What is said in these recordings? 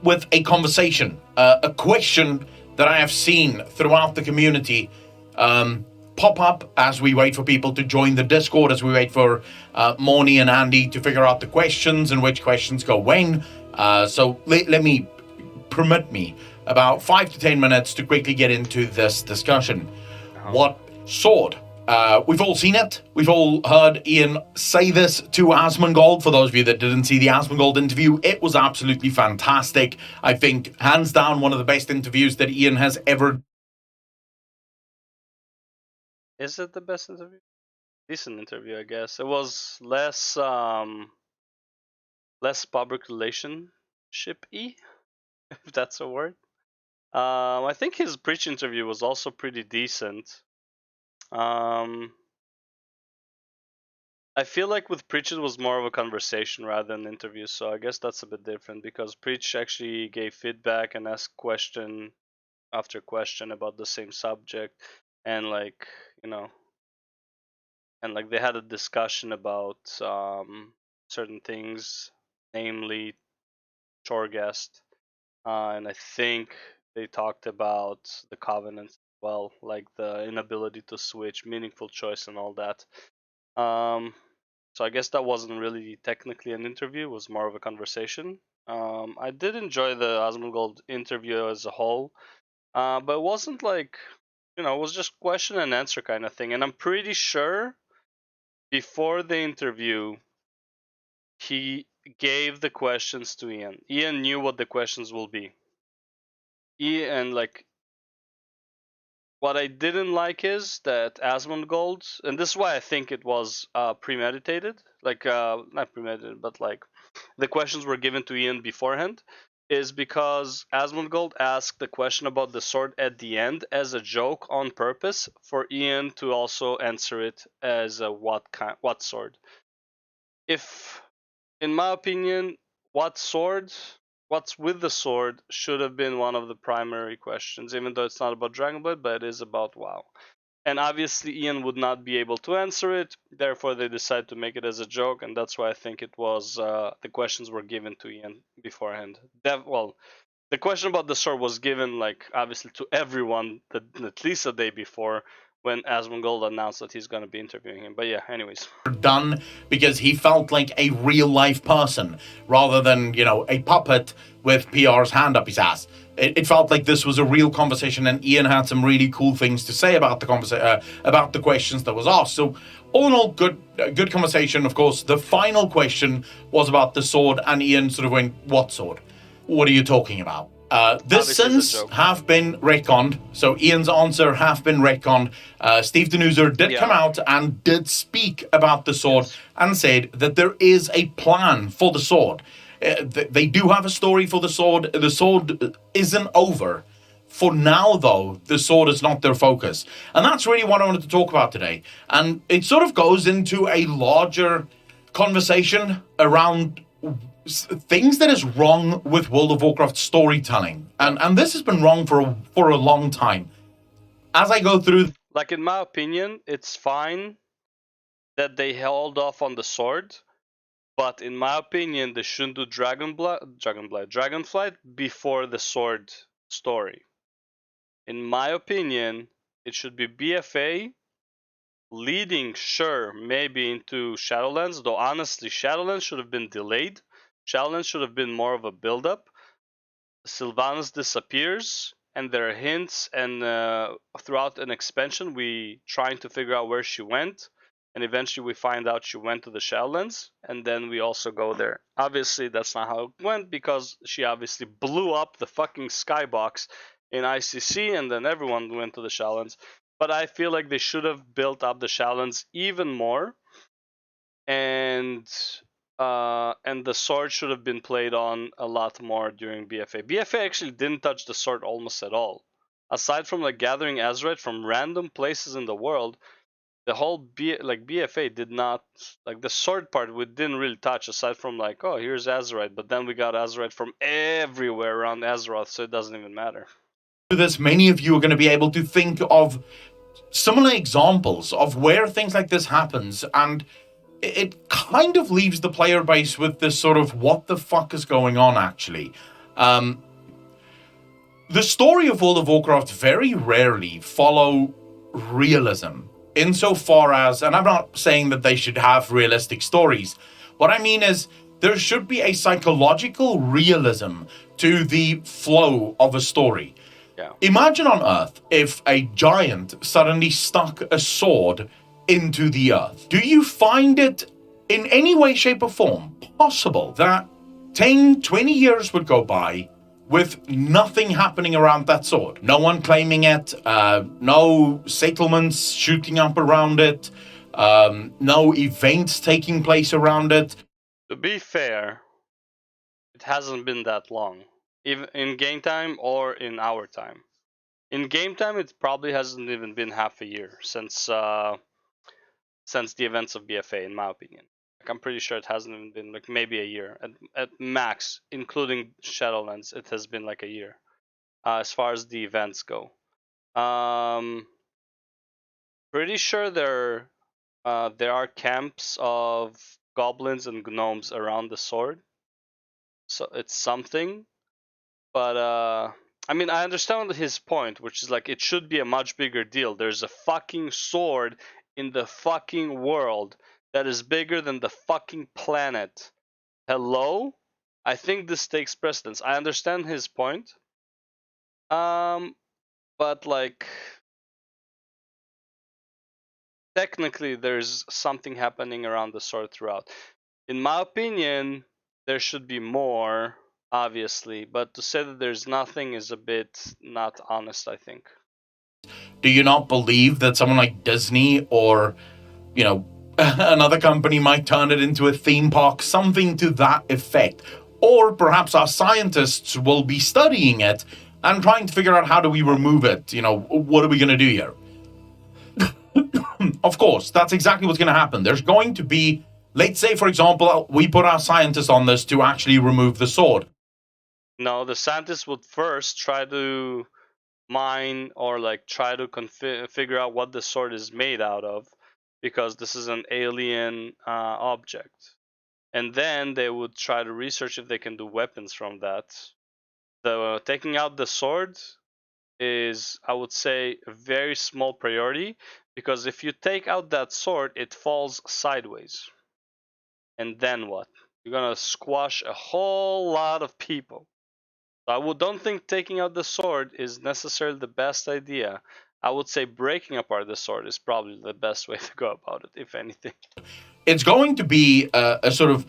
with a conversation, a question that I have seen throughout the community pop up as we wait for people to join the Discord, as we wait for Morny and Andy to figure out the questions and which questions go when. So permit me about 5 to 10 minutes to quickly get into this discussion. What sword? We've all seen it. We've all heard Ian say this to Asmongold. For those of you that didn't see the Asmongold interview, it was absolutely fantastic. I think, hands down, one of the best interviews that Ian has ever. Is it the best interview? Decent interview, I guess. It was less public relationship-y, if that's a word. I think his Preach interview was also pretty decent. I feel like with Preach it was more of a conversation rather than an interview, so I guess that's a bit different because Preach actually gave feedback and asked question after question about the same subject, and like, you know, and like they had a discussion about certain things, namely Torghast, and I think they talked about the Covenant as well, like the inability to switch, meaningful choice, and all that. So I guess that wasn't really technically an interview; it was more of a conversation. I did enjoy the Asmongold interview as a whole, but it wasn't like, it was just question and answer kind of thing. And I'm pretty sure before the interview, he gave the questions to Ian. Ian knew what the questions will be. Ian, like, what I didn't like is that Asmongold, and this is why I think it was premeditated, like not premeditated, but like the questions were given to Ian beforehand, is because Asmongold asked the question about the sword at the end as a joke on purpose for Ian to also answer it as a what sword. If, in my opinion, what's with the sword should have been one of the primary questions, even though it's not about Dragonblade, but it is about WoW. And obviously Ian would not be able to answer it, therefore they decided to make it as a joke, and that's why I think it was the questions were given to Ian beforehand. The question about the sword was given, like, obviously to everyone at least a day before, when Asmongold announced that he's going to be interviewing him. But yeah, anyways. Done because he felt like a real life person rather than, a puppet with PR's hand up his ass. It felt like this was a real conversation, and Ian had some really cool things to say about the about the questions that was asked. So all in all, good conversation. Of course, the final question was about the sword, and Ian sort of went, "What sword? What are you talking about?" This since have been retconned, so Ian's answer have been retconned. Steve Denuser did come out and did speak about the sword and said that there is a plan for the sword. They do have a story for the sword. The sword isn't over. For now, though, the sword is not their focus. And that's really what I wanted to talk about today. And it sort of goes into a larger conversation around things that is wrong with World of Warcraft storytelling, and this has been wrong for a long time. As I go through, like, in my opinion, it's fine that they held off on the sword, but in my opinion, they shouldn't do Dragonflight before the sword story. In my opinion, it should be BFA leading, sure, maybe into Shadowlands, though honestly, Shadowlands should have been delayed. Shadowlands should have been more of a build-up. Sylvanas disappears, and there are hints, and throughout an expansion, we trying to figure out where she went, and eventually we find out she went to the Shadowlands, and then we also go there. Obviously, that's not how it went, because she obviously blew up the fucking skybox in ICC, and then everyone went to the Shadowlands. But I feel like they should have built up the Shadowlands even more, and the sword should have been played on a lot more during BFA. BFA actually didn't touch the sword almost at all. Aside from like gathering Azerite from random places in the world, the whole BFA did not, like, the sword part we didn't really touch, aside from like, oh, here's Azerite, but then we got Azerite from everywhere around Azeroth, so it doesn't even matter. This, many of you are going to be able to think of similar examples of where things like this happens, and it kind of leaves the player base with this sort of what the fuck is going on actually. The story of World of Warcraft very rarely follow realism, insofar as, and I'm not saying that they should have realistic stories. What I mean is there should be a psychological realism to the flow of a story. Yeah. Imagine on Earth if a giant suddenly stuck a sword into the Earth. Do you find it in any way, shape, or form possible that 10, 20 years would go by with nothing happening around that sword? No one claiming it, no settlements shooting up around it, no events taking place around it. To be fair, it hasn't been that long, even in game time or in our time. In game time, it probably hasn't even been half a year since the events of BFA, in my opinion. Like, I'm pretty sure it hasn't even been like maybe a year at max, including Shadowlands. It has been like a year as far as the events go. Pretty sure there are camps of goblins and gnomes around the sword, so it's something. But I mean, I understand his point, which is like it should be a much bigger deal. There's a fucking sword in the fucking world that is bigger than the fucking planet. Hello? I think this takes precedence. I understand his point. But like technically there's something happening around the sword throughout. In my opinion, there should be more, obviously, but to say that there's nothing is a bit not honest, I think. Do you not believe that someone like Disney or, you know, another company might turn it into a theme park, something to that effect? Or perhaps our scientists will be studying it and trying to figure out how do we remove it? You know, what are we going to do here? Of course, that's exactly what's going to happen. There's going to be, let's say, for example, we put our scientists on this to actually remove the sword. No, the scientists would first try to mine or like try to figure out what the sword is made out of, because this is an alien object. And then they would try to research if they can do weapons from that. Taking out the sword is, I would say, a very small priority, because if you take out that sword, it falls sideways. And then what? You're gonna squash a whole lot of people. So I don't think taking out the sword is necessarily the best idea. I would say breaking apart the sword is probably the best way to go about it, if anything. It's going to be a sort of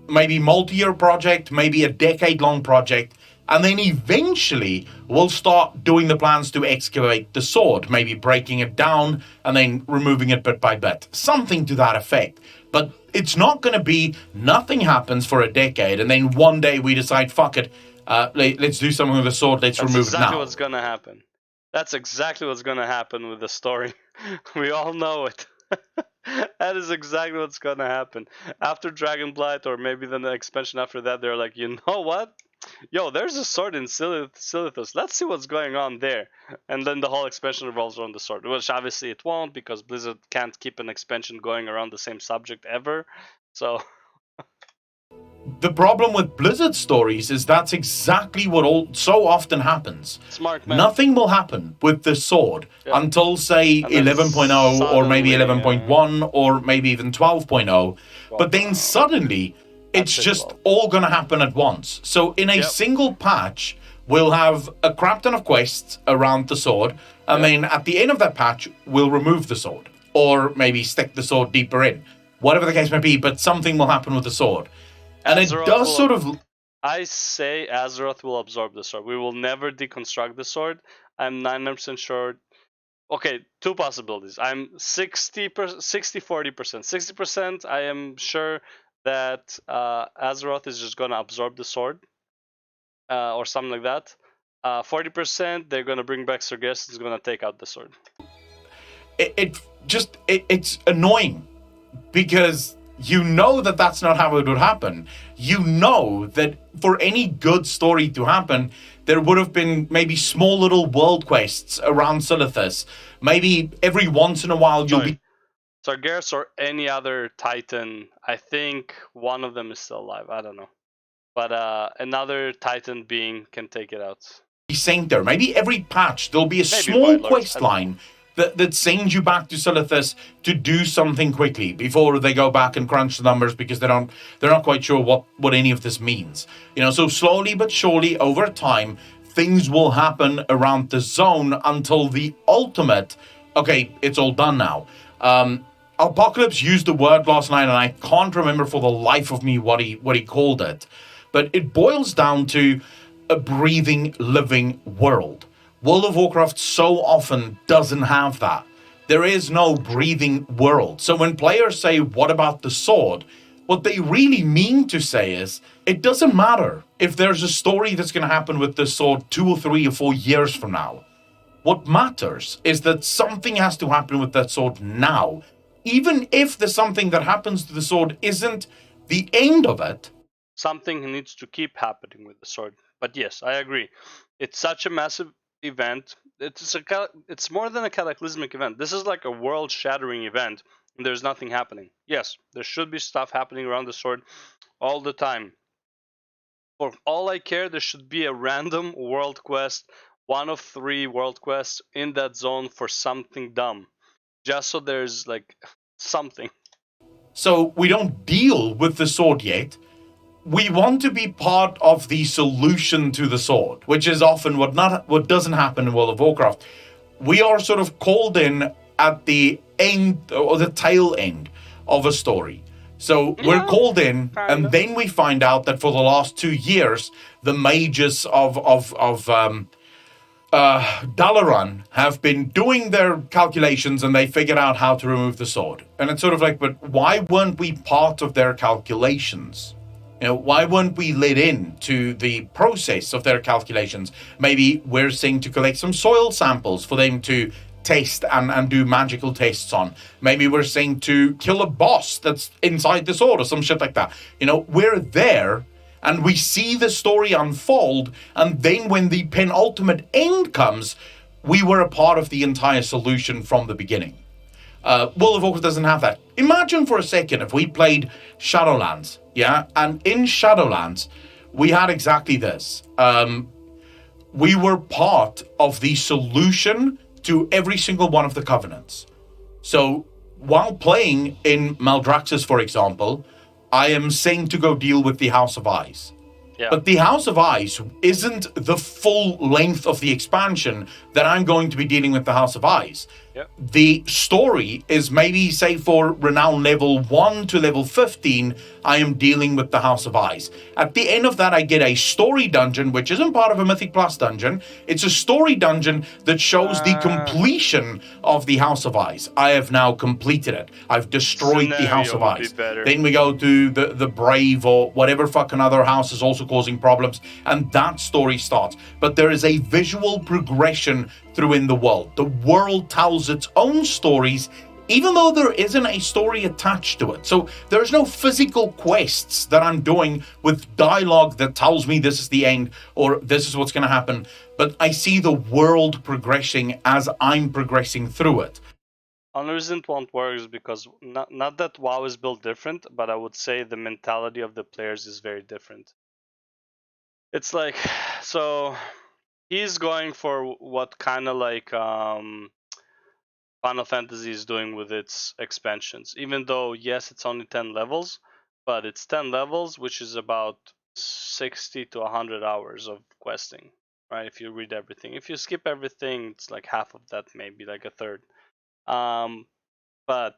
maybe multi-year project, maybe a decade-long project, and then eventually we'll start doing the plans to excavate the sword, maybe breaking it down and then removing it bit by bit. Something to that effect. But it's not going to be nothing happens for a decade and then one day we decide, fuck it, let's do something with the sword, let's remove it now. That's exactly what's going to happen. That's exactly what's going to happen with the story. We all know it. That is exactly what's going to happen. After Dragonblight, or maybe the expansion after that, they're like, you know what? Yo, there's a sword in Silithus. Let's see what's going on there. And then the whole expansion revolves around the sword, which obviously it won't, because Blizzard can't keep an expansion going around the same subject ever. So the problem with Blizzard stories is that's exactly what so often happens. Smart man. Nothing will happen with the sword until, say, 11.0 or maybe 11.1 or maybe even 12.0. But then suddenly, it's just all going to happen at once. So in a single patch, we'll have a crap ton of quests around the sword. And then at the end of that patch, we'll remove the sword. Or maybe stick the sword deeper in. Whatever the case may be, but something will happen with the sword. And Azeroth it does sort of... I say Azeroth will absorb the sword. We will never deconstruct the sword. I'm 99% sure. Okay, two possibilities. I'm 60%, 40%. 60%, I am sure that Azeroth is just going to absorb the sword. Or something like that. 40%, they're going to bring back Sergeus, is going to take out the sword. It's annoying. Because... you know that that's not how it would happen. You know that for any good story to happen, there would have been maybe small little world quests around Silithus. Maybe every once in a while you'll be... Sargeras or any other Titan, I think one of them is still alive. I don't know. but another Titan being can take it out. Saint there. Maybe every patch there'll be a Maybe small Void Lord. quest line that sends you back to Silithus to do something quickly before they go back and crunch the numbers because they're not quite sure what any of this means. So slowly but surely over time things will happen around the zone until the ultimate. Okay, it's all done now. Apocalypse used the word last night, and I can't remember for the life of me what he called it, but it boils down to a breathing, living world. World of Warcraft so often doesn't have that. There is no breathing world. So when players say, "What about the sword?" what they really mean to say is, it doesn't matter if there's a story that's going to happen with this sword 2 or 3 or 4 years from now. What matters is that something has to happen with that sword now. Even if the something that happens to the sword isn't the end of it, something needs to keep happening with the sword. But yes, I agree. It's such a massive event. It's more than a cataclysmic event. This is like a world-shattering event, and there's nothing happening. Yes, there should be stuff happening around the sword all the time. For all I care, there should be a random world quest, one of 3 world quests in that zone for something dumb, just so there's like something. so we don't deal with the sword yet. We want to be part of the solution to the sword, which is often what doesn't happen in World of Warcraft. We are sort of called in at the end or the tail end of a story. So we're called in, and then we find out that for the last 2 years, the mages of Dalaran have been doing their calculations, and they figured out how to remove the sword. And it's sort of like, but why weren't we part of their calculations? Why weren't we let in to the process of their calculations? Maybe we're saying to collect some soil samples for them to test and do magical tests on. Maybe we're saying to kill a boss that's inside the sword or some shit like that. We're there and we see the story unfold, and then when the penultimate end comes, we were a part of the entire solution from the beginning. World of Warcraft doesn't have that. Imagine for a second if we played Shadowlands, yeah? And in Shadowlands, we had exactly this. We were part of the solution to every single one of the covenants. So while playing in Maldraxxus, for example, I am saying to go deal with the House of Ice. Yeah. But the House of Ice isn't the full length of the expansion that I'm going to be dealing with the House of Ice. Yep. The story is maybe, say, for renown level 1 to level 15, I am dealing with the House of Ice. At the end of that, I get a story dungeon, which isn't part of a Mythic Plus dungeon. It's a story dungeon that shows the completion of the House of Ice. I have now completed it. I've destroyed the House of Ice. Then we go to the Brave or whatever fucking other house is also causing problems, and that story starts. But there is a visual progression through in the world. The world tells its own stories, even though there isn't a story attached to it. So there's no physical quests that I'm doing with dialogue that tells me this is the end or this is what's going to happen. But I see the world progressing as I'm progressing through it. Unreasoned won't work is because not that WoW is built different, but I would say the mentality of the players is very different. It's like, so he's going for what kind of like Final Fantasy is doing with its expansions. Even though, yes, it's only 10 levels, but it's 10 levels, which is about 60 to 100 hours of questing, right? If you read everything. If you skip everything, it's like half of that, maybe like a third. But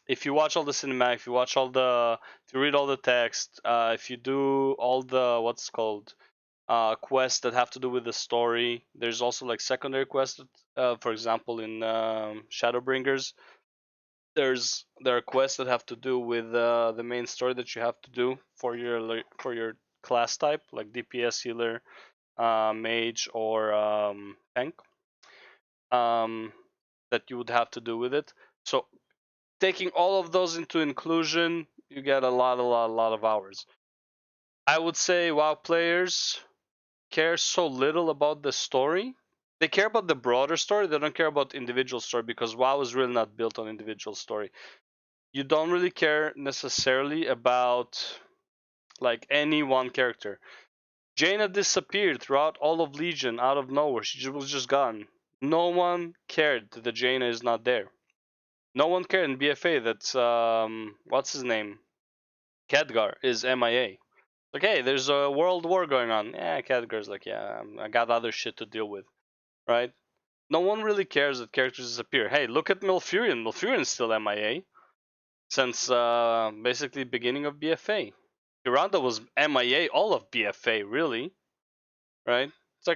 if you watch all the cinematic, if you read all the text, if you do all the what's called quests that have to do with the story, there's also like secondary quests. For example, in Shadowbringers, there are quests that have to do with the main story that you have to do for your class type, like DPS, healer, mage, or tank. That you would have to do with it. So taking all of those into inclusion, you get a lot of hours. I would say WoW players care so little about the story. They care about the broader story. They don't care about individual story because WoW is really not built on individual story. You don't really care necessarily about like any one character. Jaina disappeared throughout all of Legion out of nowhere. She was just gone. No one cared that Jaina is not there. No one cared in BFA that what's his name? Khadgar is MIA. Like, hey, there's a world war going on. Yeah, Khadgar's like, yeah, I got other shit to deal with, right? No one really cares that characters disappear. Hey, look at Malfurion. Malfurion's still MIA since basically beginning of BFA. Miranda was MIA all of BFA, really, right? It's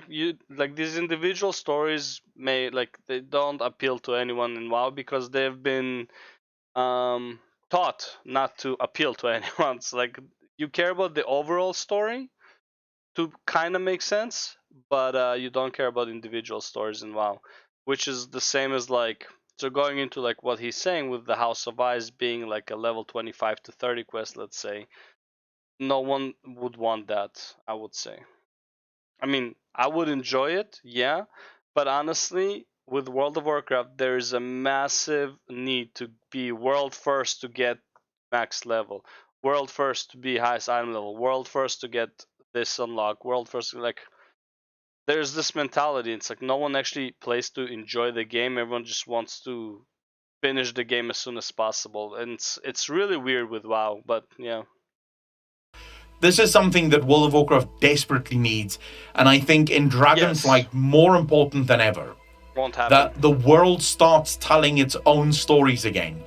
like these individual stories they don't appeal to anyone in WoW because they've been taught not to appeal to anyone. It's like you care about the overall story to kind of make sense, but you don't care about individual stories in WoW, which is the same as like so going into like what he's saying with the House of Ice being like a level 25 to 30 quest, let's say. No one would want that, I would say. I mean, I would enjoy it, yeah, but honestly, with World of Warcraft, there is a massive need to be world first to get max level, world first to be highest item level, world first to get this unlock, world first. Like, there's this mentality. It's like no one actually plays to enjoy the game. Everyone just wants to finish the game as soon as possible, and it's really weird with WoW. But yeah. This is something that World of Warcraft desperately needs, and I think in Dragonflight more important than ever. Won't happen. That the world starts telling its own stories again.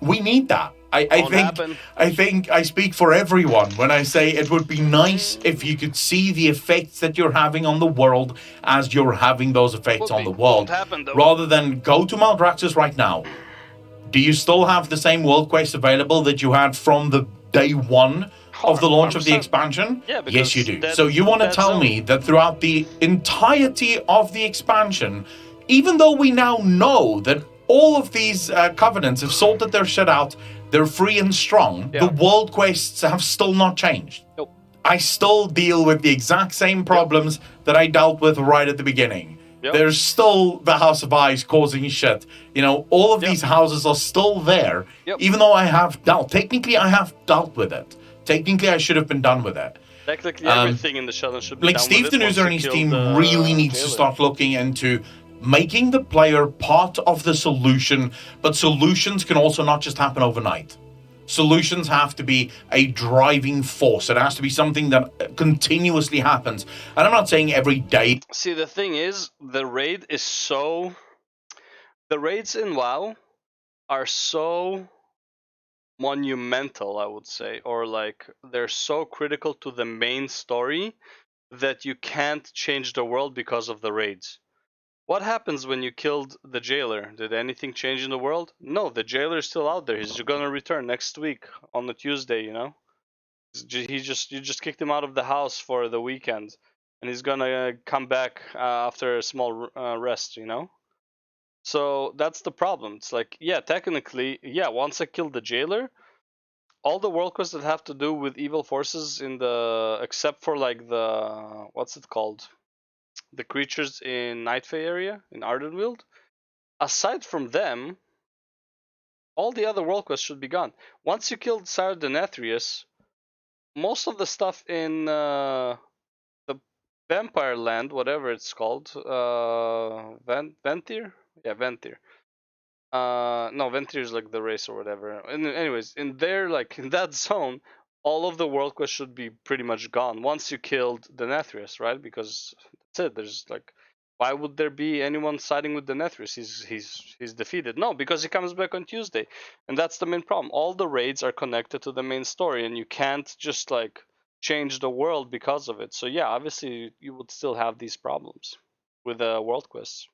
We need that. I think I speak for everyone when I say it would be nice if you could see the effects that you're having on the world as you're having those effects on the world. Won't happen, though. Rather than go to Maldraxxus right now. Do you still have the same world quest available that you had from the day one of the launch of the expansion? Yeah, yes, you do. So you want to tell me that throughout the entirety of the expansion, even though we now know that all of these covenants have sorted their shit out, they're free and strong, the world quests have still not changed. Nope. I still deal with the exact same problems that I dealt with right at the beginning. Yep. There's still the House of Ice causing shit. You know, all of these houses are still there, even though I have technically I have dealt with it. Technically, I should have been done with it. Technically, everything in the Shadow should be like done Steve with it. Denuser and his team really needs to start looking into making the player part of the solution, but solutions can also not just happen overnight. Solutions have to be a driving force. It has to be something that continuously happens. And I'm not saying every day. See, the thing is, the raids in WoW are so monumental, I would say, or like they're so critical to the main story that you can't change the world because of the raids. What happens when you killed the jailer? Did anything change in the world? No, the jailer is still out there. He's gonna return next week on a Tuesday, you know? You just kicked him out of the house for the weekend, and he's gonna come back after a small rest, you know? So that's the problem. It's like, yeah, technically, yeah, once I killed the jailer, all the world quests that have to do with evil forces except for like the, what's it called? The creatures in Nightfay area, in Ardenweald, aside from them, all the other world quests should be gone. Once you killed Sire Denetrius, most of the stuff in the Vampire Land, whatever it's called, Ventir? Yeah, Ventir. No, Ventir is like the race or whatever. And anyways, in there, like in that zone, all of the world quests should be pretty much gone once you killed Denetrius, right? Because that's it. There's like, why would there be anyone siding with Denetrius? He's defeated. No, because he comes back on Tuesday, and that's the main problem. All the raids are connected to the main story, and you can't just like change the world because of it. So yeah, obviously you would still have these problems with the world quests.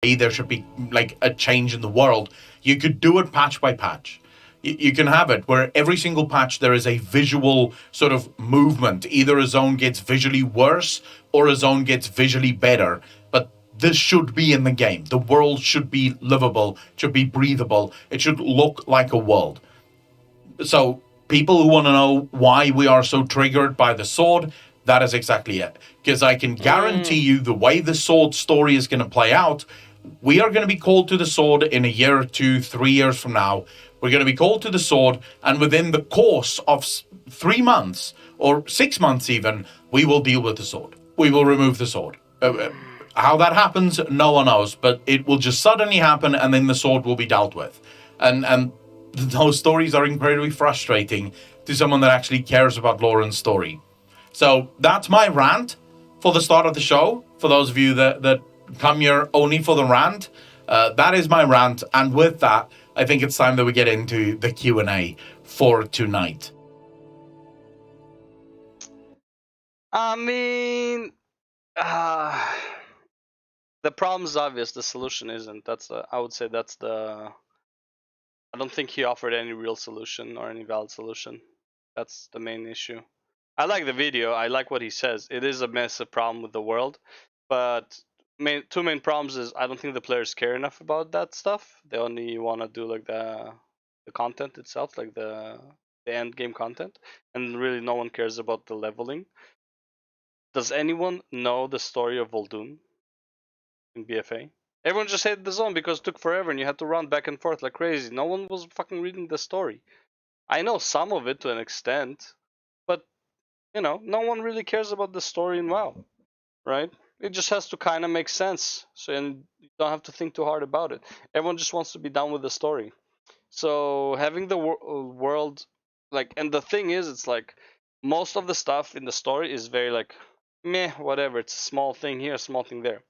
There should be like a change in the world. You could do it patch by patch. You can have it where every single patch there is a visual sort of movement. Either a zone gets visually worse or a zone gets visually better. But this should be in the game. The world should be livable, should be breathable. It should look like a world. So people who want to know why we are so triggered by the sword, that is exactly it. Because I can guarantee you the way the sword story is going to play out, we are going to be called to the sword in a year or 2, 3 years from now We're going to be called to the sword, and within the course of 3 months or 6 months, even, we will deal with the sword. We will remove the sword. How that happens, no one knows, but it will just suddenly happen, and then the sword will be dealt with. And those stories are incredibly frustrating to someone that actually cares about Lauren's story. So that's my rant for the start of the show. For those of you that come here only for the rant, that is my rant. And with that, I think it's time that we get into the Q&A for tonight. I mean, the problem's obvious. The solution isn't. I would say that's the. I don't think he offered any real solution or any valid solution. That's the main issue. I like the video. I like what he says. It is a massive problem with the world, but two main problems is I don't think the players care enough about that stuff. They only want to do like the content itself, like the end game content, and really no one cares about the leveling. Does anyone know the story of Vol'dun in BFA? Everyone just hated the zone because it took forever and you had to run back and forth like crazy. No one was fucking reading the story. I know some of it to an extent, but no one really cares about the story in WoW, right? It just has to kind of make sense, so and you don't have to think too hard about it. Everyone just wants to be done with the story. So having the world, like, and the thing is, it's like most of the stuff in the story is very like meh, whatever. It's a small thing here, a small thing there.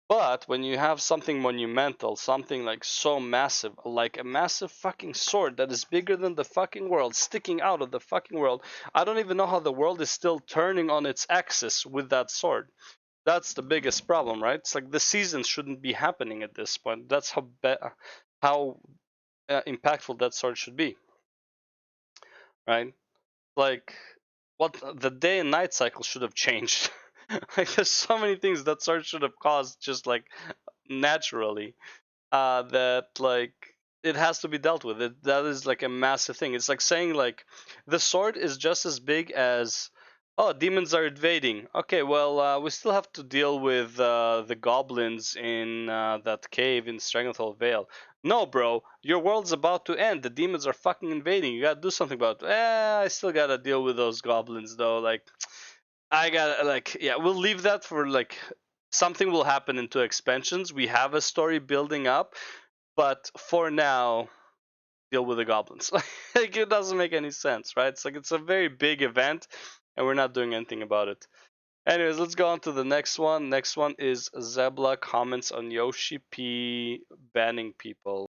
But when you have something monumental, something like so massive, like a massive fucking sword that is bigger than the fucking world, sticking out of the fucking world, I don't even know how the world is still turning on its axis with that sword. That's the biggest problem, right? It's like the seasons shouldn't be happening at this point. That's how impactful that sword should be, right? Like, what the day and night cycle should have changed. Like, there's so many things that sword should have caused just like naturally. That like it has to be dealt with. That is like a massive thing. It's like saying like the sword is just as big as demons are invading. Okay, well we still have to deal with the goblins in that cave in Stranglehold Vale. No, bro, your world's about to end. The demons are fucking invading. You gotta do something about it. I still gotta deal with those goblins though. Like I gotta we'll leave that for like something will happen into expansions. We have a story building up, but for now, deal with the goblins. Like it doesn't make any sense, right? It's like it's a very big event, and we're not doing anything about it. Anyways, let's go on to the next one. Next one is Zebla comments on Yoshi P banning people.